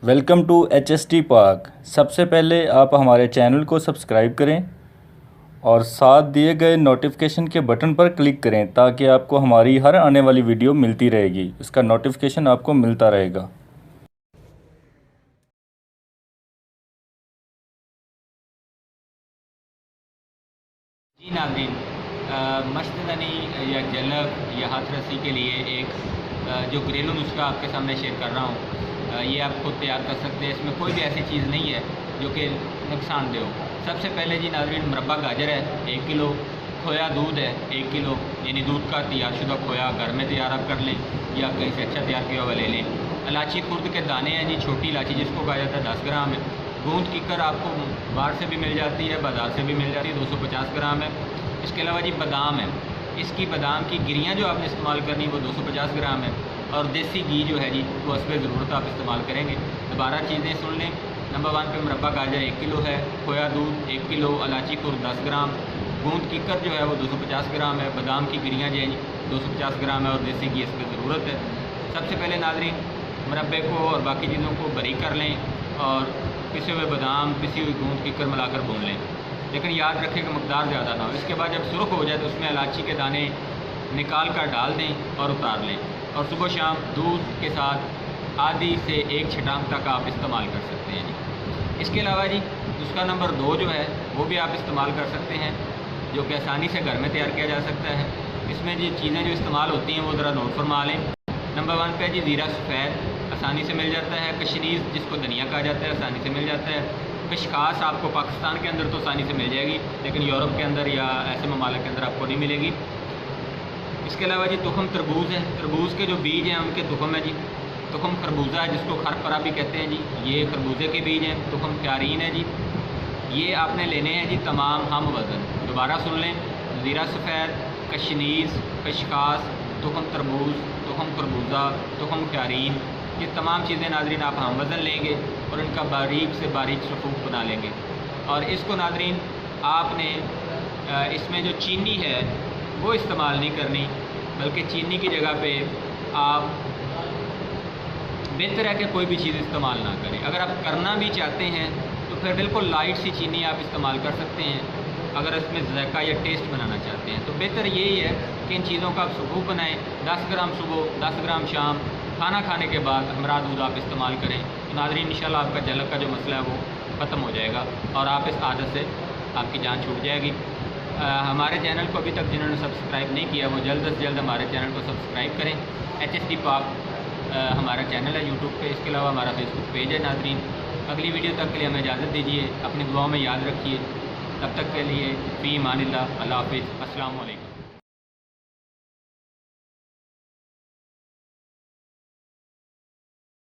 Welcome to HST پاک۔ سب سے پہلے آپ ہمارے چینل کو سبسکرائب کریں اور ساتھ دیے گئے نوٹیفیکیشن کے بٹن پر کلک کریں تاکہ آپ کو ہماری ہر آنے والی ویڈیو ملتی رہے گی، اس کا نوٹیفیکیشن آپ کو ملتا رہے گا۔ جی ناظرین، مشتدنی یا جلب یا ہاتھ رسی کے لیے ایک جو گھریلو نسخہ آپ کے سامنے شیئر کر رہا ہوں، یہ آپ خود تیار کر سکتے ہیں۔ اس میں کوئی بھی ایسی چیز نہیں ہے جو کہ نقصان دہ ہو۔ سب سے پہلے جی ناظرین، مربع گاجر ہے 1 کلو، کھویا دودھ ہے 1 کلو، یعنی دودھ کا تیار شدہ کھویا گھر میں تیار آپ کر لیں یا کہیں سے اچھا تیار کیا ہوا لے لیں۔ الائچی خرد کے دانے ہیں جی، چھوٹی الائچی جس کو کہا جاتا ہے 10 گرام ہے۔ گوند کیکر آپ کو باہر سے بھی مل جاتی ہے، بازار سے بھی مل جاتی ہے، 250 گرام ہے۔ اس کے علاوہ جی بادام ہے، اس کی بادام کی گریاں جو آپ نے استعمال کرنی وہ 250 گرام ہے، اور دیسی گھی جو ہے جی وہ حسب ضرورت آپ استعمال کریں گے۔ دوبارہ چیزیں سن لیں۔ نمبر 1 پہ مربع گاجر 1 کلو ہے، کھویا دودھ 1 کلو، الائچی خرد 10 گرام، گوند کیکر جو ہے وہ 250 گرام ہے، بادام کی گریاں جو ہیں 250 گرام ہے، اور دیسی گھی اس پہ ضرورت ہے۔ سب سے پہلے ناظرین مربے کو اور باقی چیزوں کو باریک کر لیں اور پسے ہوئے بادام، پسی ہوئی گوند کیکر ملا کر بھون لیں، لیکن یاد رکھیں کہ مقدار زیادہ نہ ہو۔ اس کے بعد جب سرخ ہو جائے تو اس میں الائچی کے دانے نکال کر ڈال دیں اور اتار لیں، اور صبح شام دودھ کے ساتھ آدھی سے 1 چھٹانک تک آپ استعمال کر سکتے ہیں جی۔ اس کے علاوہ جی نسخہ نمبر 2 جو ہے وہ بھی آپ استعمال کر سکتے ہیں، جو کہ آسانی سے گھر میں تیار کیا جا سکتا ہے۔ اس میں جی چیزیں جو استعمال ہوتی ہیں وہ ذرا نوٹ فرما لیں۔ نمبر 1 پہ جی زیرہ سفید آسانی سے مل جاتا ہے، کشنیز جس کو دھنیا کہا جاتا ہے آسانی سے مل جاتا ہے، کشکاش آپ کو پاکستان کے اندر تو آسانی سے مل جائے گی، لیکن یورپ کے اندر یا ایسے ممالک کے اندر آپ کو نہیں ملے گی۔ اس کے علاوہ جی تخم تربوز ہے، تربوز کے جو بیج ہیں ان کے تخم ہے جی، تخم خربوزہ ہے جس کو خرپرا بھی کہتے ہیں جی، یہ خربوزے کے بیج ہیں۔ تخم خیارین ہے جی، یہ آپ نے لینے ہیں جی تمام ہم وزن۔ دوبارہ سن لیں، زیرہ سفید، کشنیز، کشکاش، تخم تربوز، تخم خربوزہ، تخم خیارین، یہ تمام چیزیں ناظرین آپ ہم وزن لیں گے اور ان کا باریک سے باریک صفوف بنا لیں گے۔ اور اس کو ناظرین آپ نے اس میں جو چینی ہے وہ استعمال نہیں کرنی، بلکہ چینی کی جگہ پہ آپ بہتر ہے کہ کوئی بھی چیز استعمال نہ کریں۔ اگر آپ کرنا بھی چاہتے ہیں تو پھر بالکل لائٹ سی چینی آپ استعمال کر سکتے ہیں اگر اس میں ذائقہ یا ٹیسٹ بنانا چاہتے ہیں۔ تو بہتر یہی ہے کہ ان چیزوں کا آپ صبح بنائیں، 10 گرام صبح، 10 گرام شام، کھانا کھانے کے بعد ہمراہ دودھ آپ استعمال کریں۔ تو ناظرین انشاءاللہ آپ کا جلب کا جو مسئلہ ہے وہ ختم ہو جائے گا اور آپ اس عادت سے آپ کی جان چھوٹ جائے گی۔ ہمارے چینل کو ابھی تک جنہوں نے سبسکرائب نہیں کیا وہ جلد از جلد ہمارے چینل کو سبسکرائب کریں۔ HST پاک ہمارا چینل ہے یوٹیوب پہ، اس کے علاوہ ہمارا فیس بک پیج ہے۔ ناظرین اگلی ویڈیو تک کے لیے ہمیں اجازت دیجیے، اپنی دعاؤں میں یاد رکھیے۔ تب تک کے لیے فی امان اللہ، اللہ حافظ، السلام علیکم۔